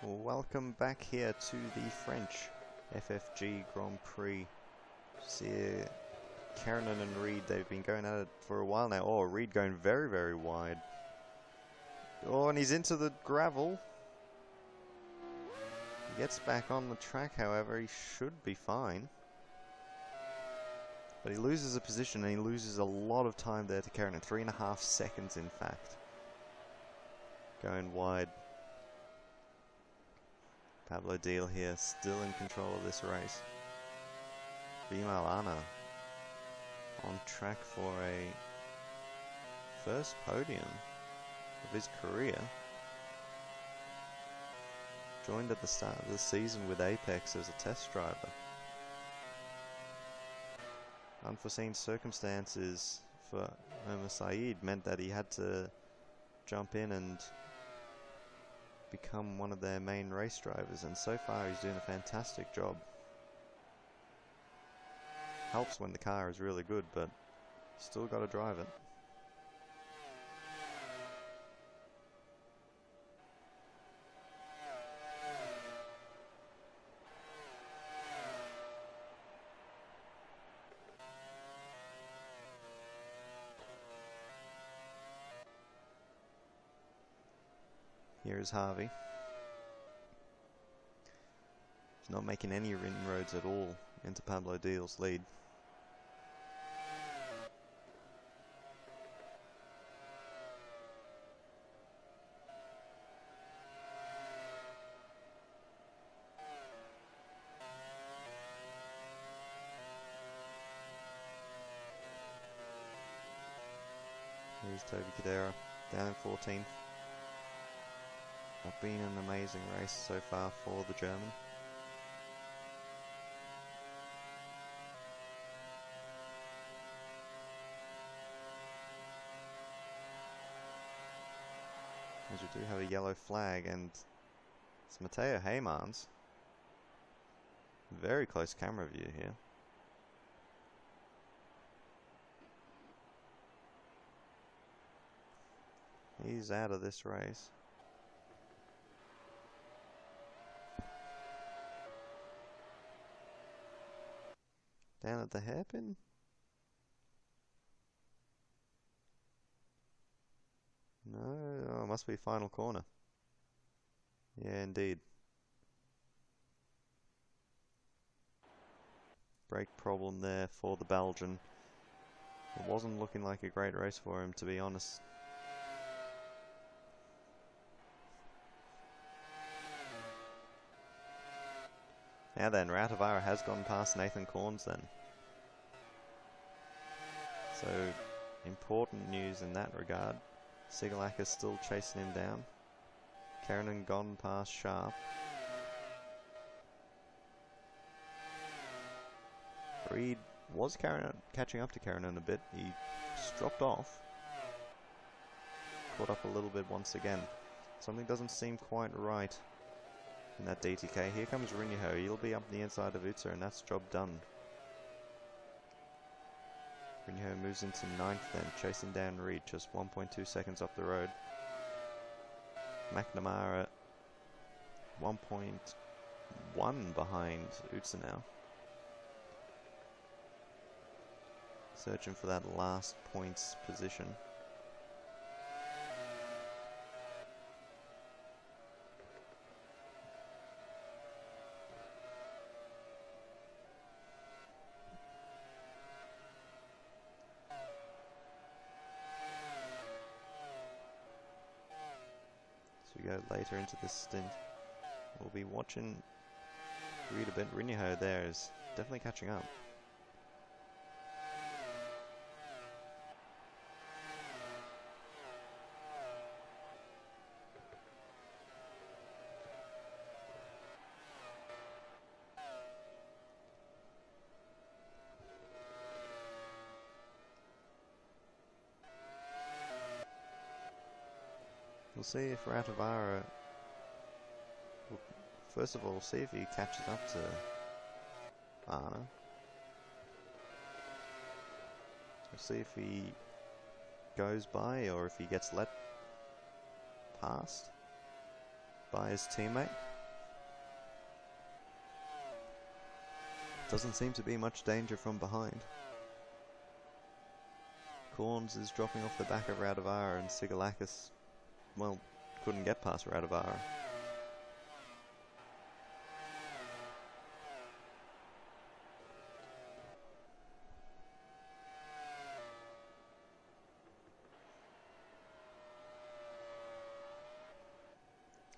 Welcome back here to the French FFG Grand Prix. See Keranen and Reed, they've been going at it for a while now. Oh, Reed going very, very wide. Oh, and he's into the gravel. He gets back on the track, however, he should be fine. But he loses a position and he loses a lot of time there to Keranen. 3.5 seconds, in fact. Going wide. Pablo Deal here, still in control of this race. Bimal Anna on track for a first podium of his career. Joined at the start of the season with Apex as a test driver. Unforeseen circumstances for Omar Saeed meant that he had to jump in and become one of their main race drivers, and so far he's doing a fantastic job. Helps when the car is really good, but still got to drive it. Here is Harvey. He's not making any inroads at all into Pablo Deal's lead. Here's Toby Cadera down in 14th. It's been an amazing race so far for the German. As we do have a yellow flag, and it's Matteo Heymans. Very close camera view here. He's out of this race. Down at the hairpin? No, oh, it must be final corner. Yeah, indeed. Brake problem there for the Belgian. It wasn't looking like a great race for him, to be honest. Now then, Rautavaara has gone past Nathan Corns then. So, important news in that regard. Sigalak is still chasing him down. Keranen gone past Sharp. Reed was catching up to Keranen a bit. He just dropped off. Caught up a little bit once again. Something doesn't seem quite right in that DTK. Here comes Rinyaho. He'll be up the inside of Utser, and that's job done. Rinyaho moves into 9th then, chasing down Reed, just 1.2 seconds off the road. McNamara 1.1 behind Utser now. Searching for that last points position. We go later into this stint. We'll be watching Reed a bit. Rinyaho there is definitely catching up. We'll see if Rautavaara will, first of all, see if he catches up to Anna. We'll see if he goes by or if he gets let past by his teammate. Doesn't seem to be much danger from behind. Corns is dropping off the back of Radivara, and Sigalakis, well, couldn't get past Radivara.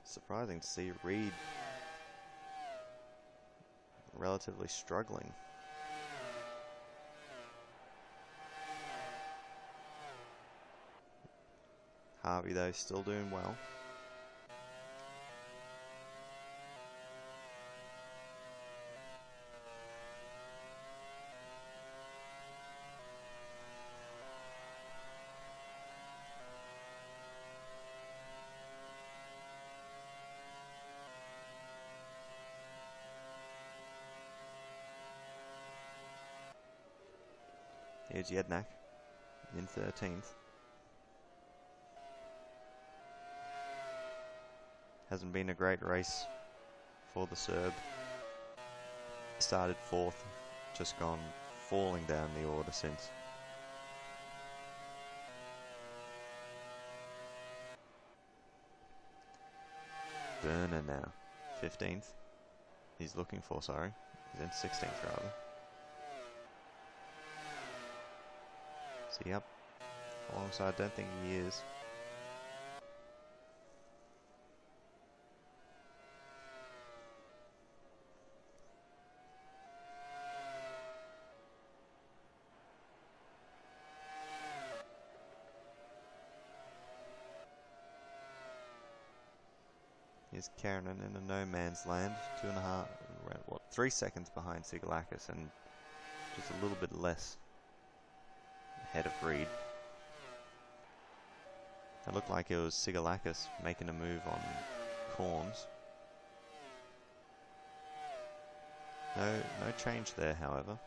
Surprising to see Reed relatively struggling. Harvey, though, still doing well. Here's Jednak in 13th. Hasn't been a great race for the Serb. Started 4th, just gone falling down the order since. Burner now, 15th. He's looking for, sorry. He's in 16th rather. See, yep. Alongside, don't think he is. Here's Karanen in a no man's land. 3 seconds behind Sigalakis and just a little bit less ahead of Reed. It looked like it was Sigalakis making a move on Corns. No change there, however.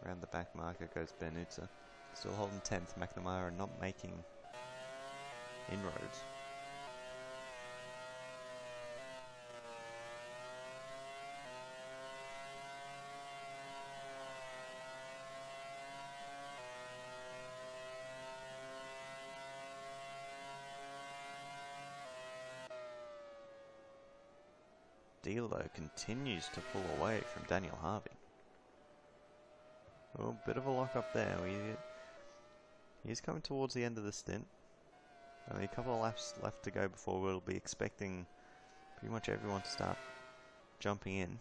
Around the back marker goes Benutza. Still holding 10th. McNamara not making inroads. Deal, though, continues to pull away from Daniel Harvey. Oh, bit of a lock up there. He's coming towards the end of the stint. Only a couple of laps left to go before we'll be expecting pretty much everyone to start jumping in.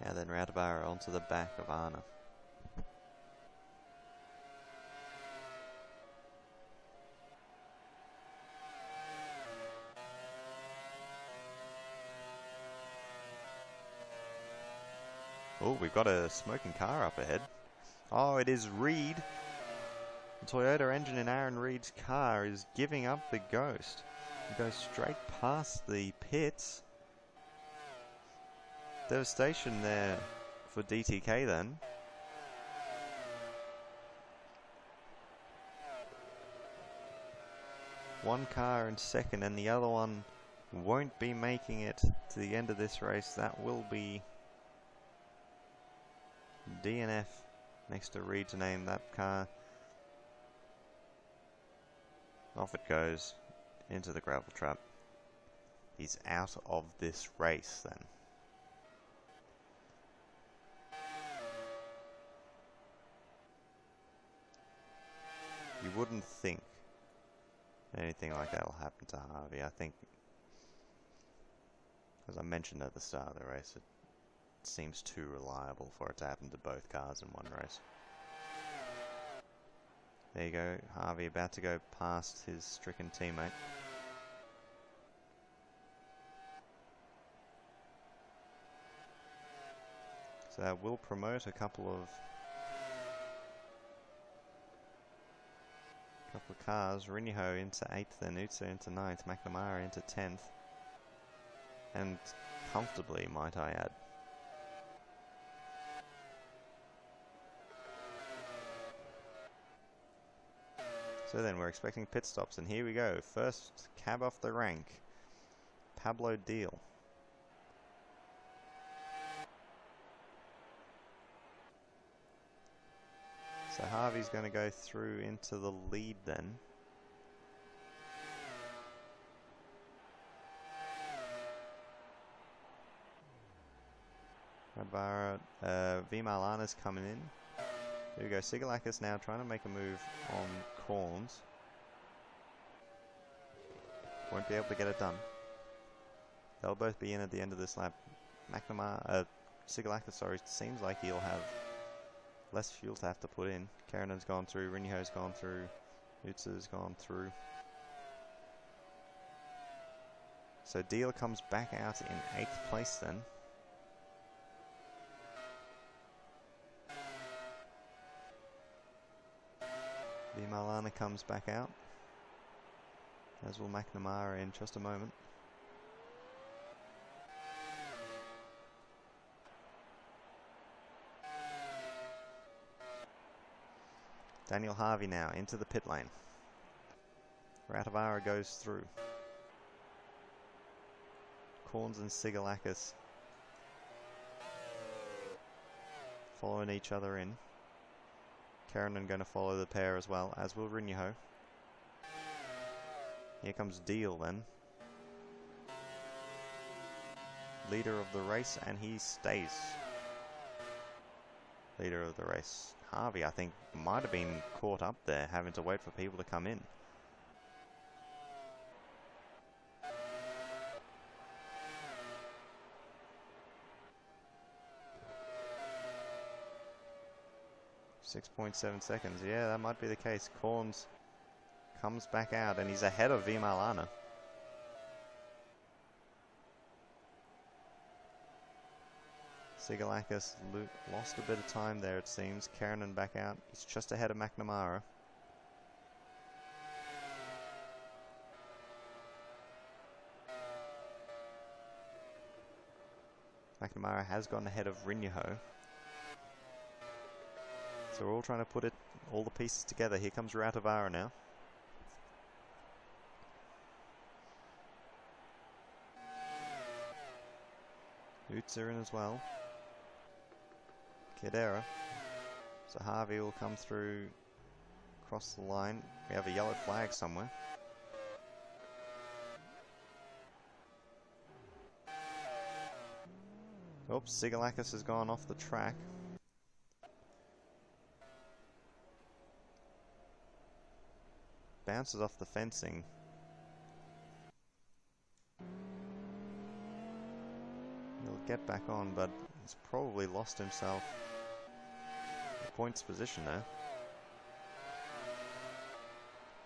And then Radivara onto the back of Arna. Oh, we've got a smoking car up ahead. Oh, it is Reed. The Toyota engine in Aaron Reed's car is giving up the ghost. It goes straight past the pits. Devastation there for DTK then. One car in second and the other one won't be making it to the end of this race. That will be DNF next to Reed's name. That car, off it goes into the gravel trap. He's out of this race then. You wouldn't think anything like that will happen to Harvey. I think, as I mentioned at the start of the race, seems too reliable for it to happen to both cars in one race. There you go, Harvey about to go past his stricken teammate. So that will promote a couple of cars. Rinho into 8th, then Utsa into 9th, McNamara into 10th. And comfortably, might I add. So then we're expecting pit stops, and here we go. First cab off the rank, Pablo Deal. So Harvey's going to go through into the lead then. Vimalana's coming in. There we go. Sigalakis now trying to make a move on Corns. Won't be able to get it done. They'll both be in at the end of this lap. Sigalakis, sorry, seems like he'll have less fuel to have to put in. Karinen's gone through, Rinho's gone through, Utsa's gone through. So Deal comes back out in 8th place then. Vimalana comes back out, as will McNamara in just a moment. Daniel Harvey now into the pit lane. Ratavara goes through. Corns and Sigalakis following each other in. Karinen going to follow the pair as well, as will Rinho. Here comes Deal then. Leader of the race, and he stays leader of the race. Harvey, I think, might have been caught up there, having to wait for people to come in. .7 seconds. Yeah, that might be the case. Corns comes back out, and he's ahead of Vimalana. Sigalakis lost a bit of time there, it seems. Karinen back out. He's just ahead of McNamara. McNamara has gone ahead of Rinho. So we're all trying to put all the pieces together. Here comes Ratavara now. Utsa in as well. Kedera. So Harvey will come through across the line. We have a yellow flag somewhere. Oops, Sigalakis has gone off the track. Bounces off the fencing. He'll get back on, but he's probably lost himself a points position there.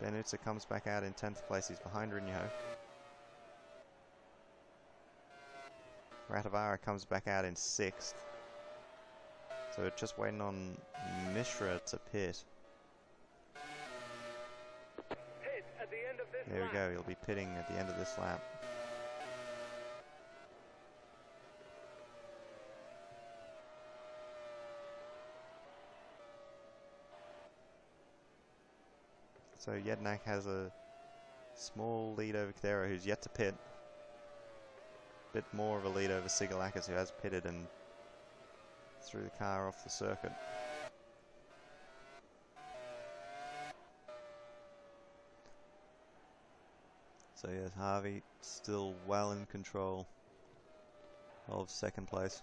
Benutza comes back out in 10th place. He's behind Rinho. Ratavara comes back out in 6th. So we're just waiting on Mishra to pit. There we go, he'll be pitting at the end of this lap. So Jednak has a small lead over Kedera, who's yet to pit. Bit more of a lead over Sigalakis, who has pitted and threw the car off the circuit. So yes, Harvey still well in control of 2nd place.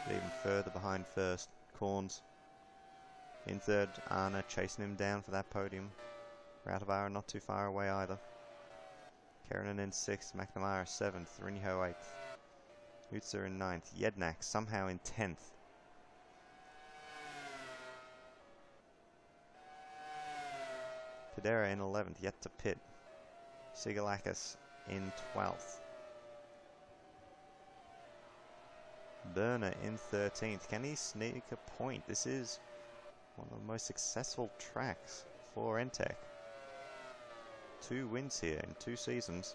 But even further behind 1st, Corns. In 3rd, Arna chasing him down for that podium. Ratavara not too far away either. Keranen in 6th, McNamara 7th, Rinho 8th, Utser in 9th, Jednak somehow in 10th. Cadera in 11th, yet to pit. Sigalakis in 12th. Burner in 13th. Can he sneak a point? This is one of the most successful tracks for Entech. 2 wins here in 2 seasons.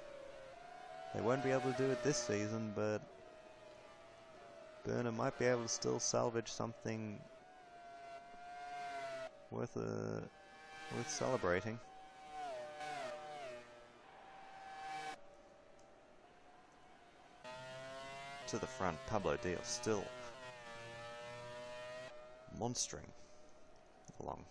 They won't be able to do it this season, but Burner might be able to still salvage something worth celebrating. To the front, Pablo Diaz still monstering along.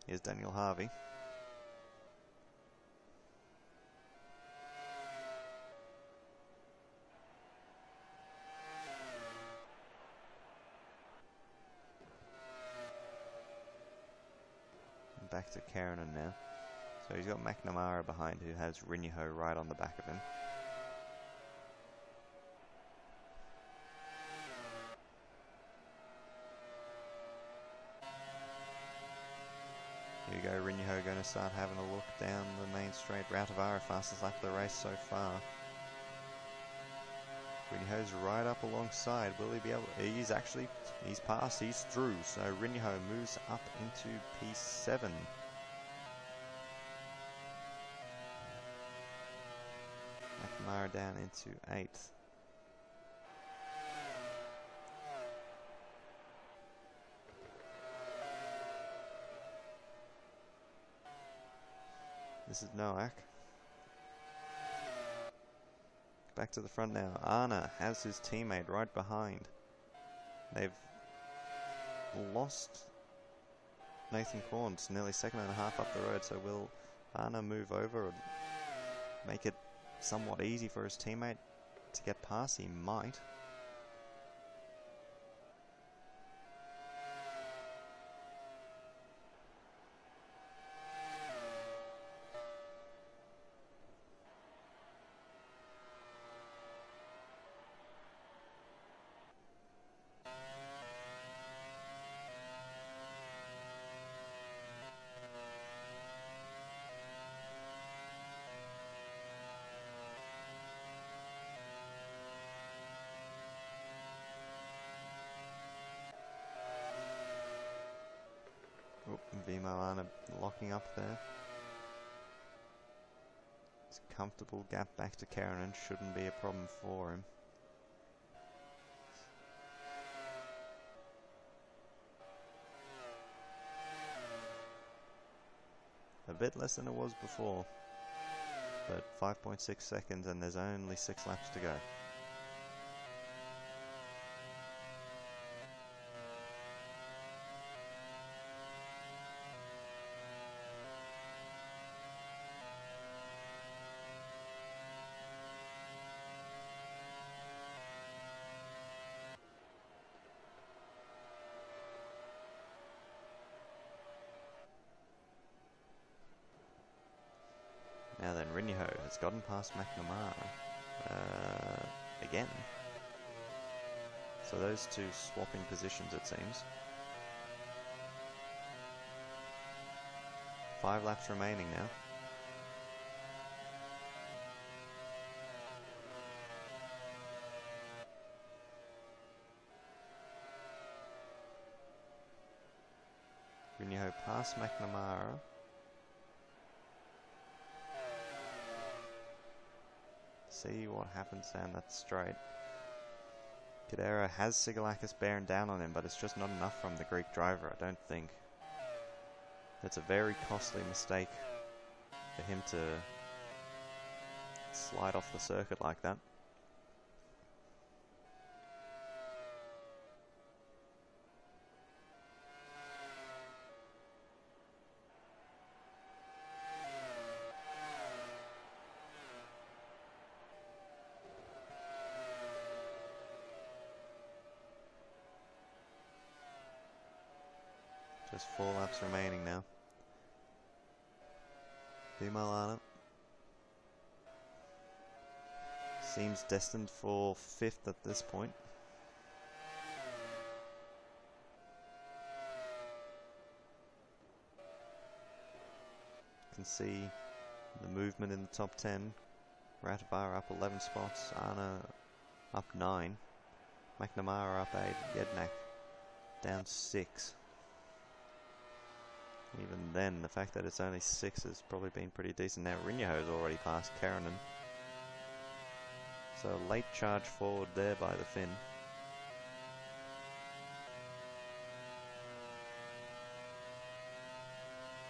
Here's Daniel Harvey. Back to Keranen now. So he's got McNamara behind, who has Rinho right on the back of him. Here you go, Rinho going to start having a look down the main straight. Rautavaara fastest lap of the race so far. Rinho's right up alongside. Will he be able? He's passed, he's through. So Rinho moves up into P7. McNamara down into 8th. This is Nowak. Back to the front now. Arna has his teammate right behind. They've lost Nathan Korn. It's nearly 2.5 seconds up the road, so will Arna move over or make it somewhat easy for his teammate to get past? He might. Vimo Arna locking up there. It's a comfortable gap back to Keranen. Shouldn't be a problem for him. A bit less than it was before, but 5.6 seconds and there's only 6 laps to go. Now then, Rinho has gotten past McNamara again. So those two swapping positions, it seems. 5 laps remaining now. Rinho past McNamara. See what happens down that straight. Cadera has Sigalakis bearing down on him, but it's just not enough from the Greek driver, I don't think. It's a very costly mistake for him to slide off the circuit like that. Just 4 laps remaining now. Vimalana seems destined for 5th at this point. You can see the movement in the top 10. Ratavar up 11 spots, Anna up 9, McNamara up 8, Jednak down 6. Even then, the fact that it's only 6 has probably been pretty decent. Now Rinyaho's already passed Karanen. So late charge forward there by the Finn.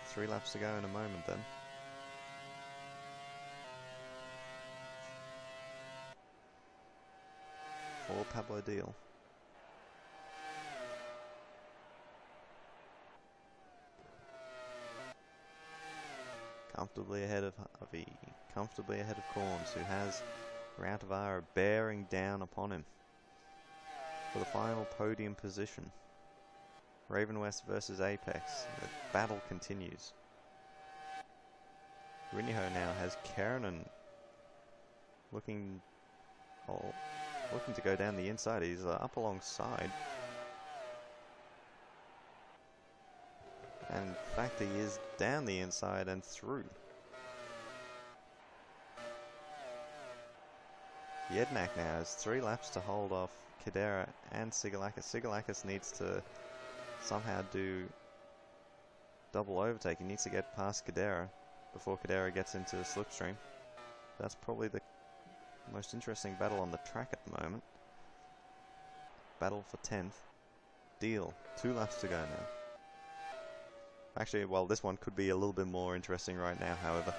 Three laps to go in a moment then. For Pablo Deal. Comfortably ahead of Harvey, comfortably ahead of Corns, who has Rautavaara bearing down upon him for the final podium position. Raven West versus Apex. The battle continues. Rinyaho now has Karanen looking to go down the inside. He's up alongside. And in fact, he is down the inside and through. Jednak now has 3 laps to hold off Kadera and Sigalakis. Sigalakis needs to somehow do double overtake. He needs to get past Kadera before Kadera gets into the slipstream. That's probably the most interesting battle on the track at the moment. Battle for 10th. Deal. 2 laps to go now. Actually, well, this one could be a little bit more interesting right now, however.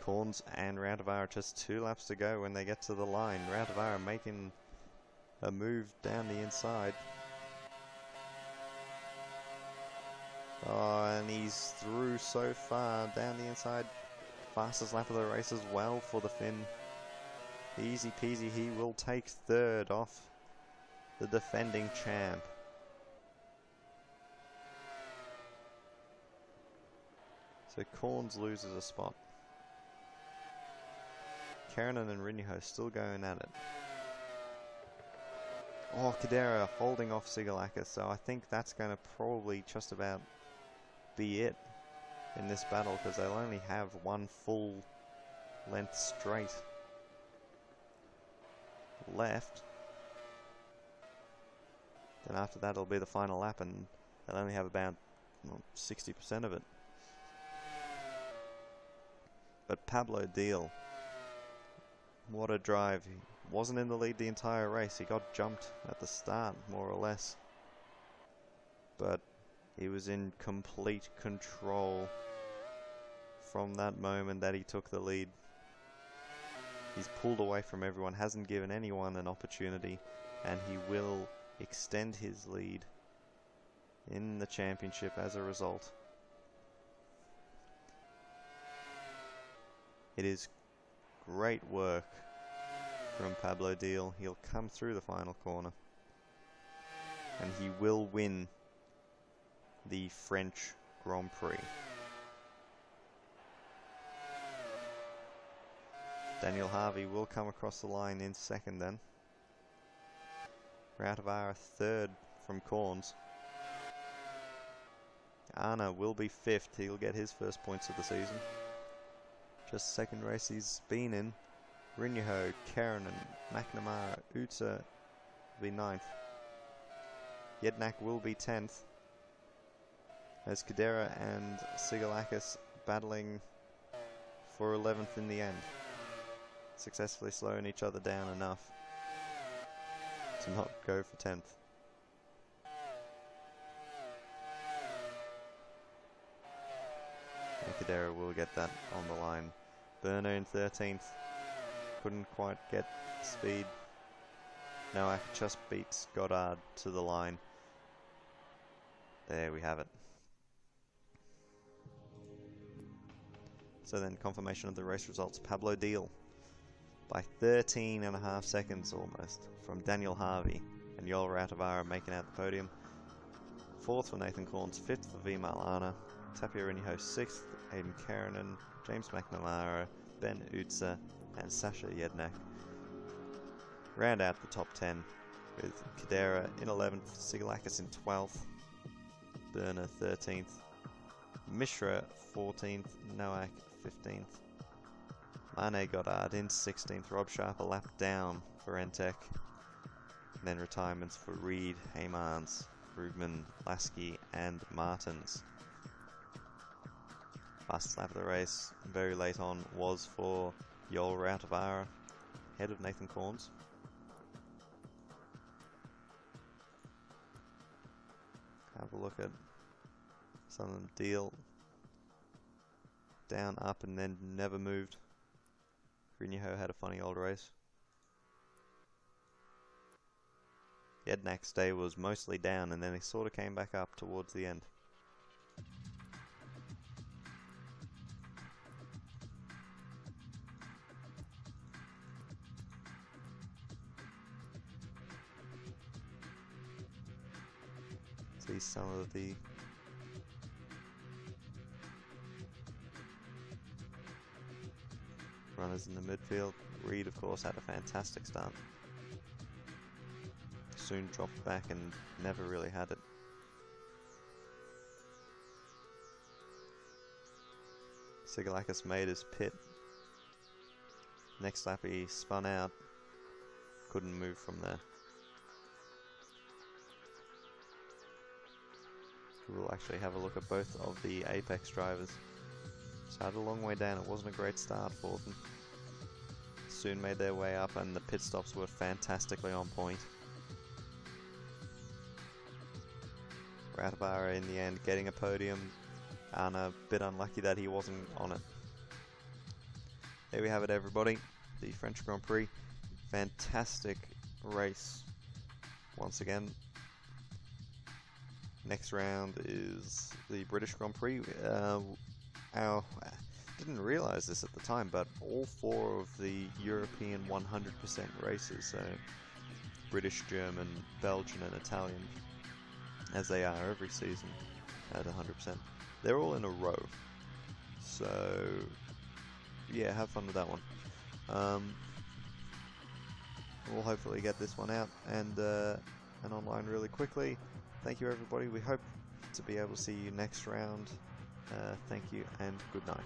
Corns and Rautavaara just 2 laps to go when they get to the line. Rautavaara making a move down the inside. Oh, and he's through so far down the inside. Fastest lap of the race as well for the Finn. Easy peasy, he will take 3rd off the defending champ. So Corns loses a spot. Karanen and Rinyaho still going at it. Oh, Kadera holding off Sigalakis, so I think that's going to probably just about be it in this battle, because they'll only have 1 full length straight left. Then after that it'll be the final lap, and they'll only have about 60% of it. But Pablo Deal, what a drive. He wasn't in the lead the entire race. He got jumped at the start, more or less. But he was in complete control from that moment that he took the lead. He's pulled away from everyone, hasn't given anyone an opportunity, and he will extend his lead in the championship as a result. It is great work from Pablo Deal. He'll come through the final corner, and he will win the French Grand Prix. Daniel Harvey will come across the line in 2nd then. Rautavaara 3rd from Corns. Anna will be 5th. He'll get his first points of the season. Just 2nd race he's been in. Rinyaho, Karanen, McNamara, Utsa will be 9th. Jednak will be 10th. As Kadera and Sigalakis battling for 11th in the end. Successfully slowing each other down enough to not go for 10th. And Kadera will get that on the line. Burner in 13th. Couldn't quite get speed. Noack just beats Goddard to the line. There we have it. So then confirmation of the race results. Pablo Deal by 13.5 seconds almost from Daniel Harvey, and Yoel Rautavaara making out the podium. 4th for Nathan Corns, 5th for V Malana, Tapio Riniho 6th, Aidan Karanen, James McNamara, Ben Utsa, and Sasha Yednak. Round out the top 10 with Kadera in 11th, Sigalakis in 12th, Burner 13th, Mishra 14th, Noak 15th, Mane Goddard in 16th, Rob Sharp a lap down for Entech, and then retirements for Reed, Heymans, Rubman, Lasky and Martins. Fastest lap of the race, very late on, was for Yol Rautavara, ahead of Nathan Corns. Have a look at some of them. Deal down, up, and then never moved. Greenyoho had a funny old race. Yednak's day was mostly down, and then he sort of came back up towards the end. See some of the runners in the midfield. Reed, of course, had a fantastic start. Soon dropped back and never really had it. Sigalakis made his pit. Next lap he spun out, couldn't move from there. We'll actually have a look at both of the Apex drivers. Started a long way down, it wasn't a great start for them. Soon made their way up and the pit stops were fantastically on point. Rautavara in the end getting a podium, and a bit unlucky that he wasn't on it. There we have it, everybody. The French Grand Prix. Fantastic race once again. Next round is the British Grand Prix. Didn't realise this at the time, but all 4 of the European 100% races, so British, German, Belgian and Italian, as they are every season at 100%, they're all in a row. So yeah, have fun with that one. We'll hopefully get this one out and online really quickly. Thank you, everybody. We hope to be able to see you next round. Thank you and good night.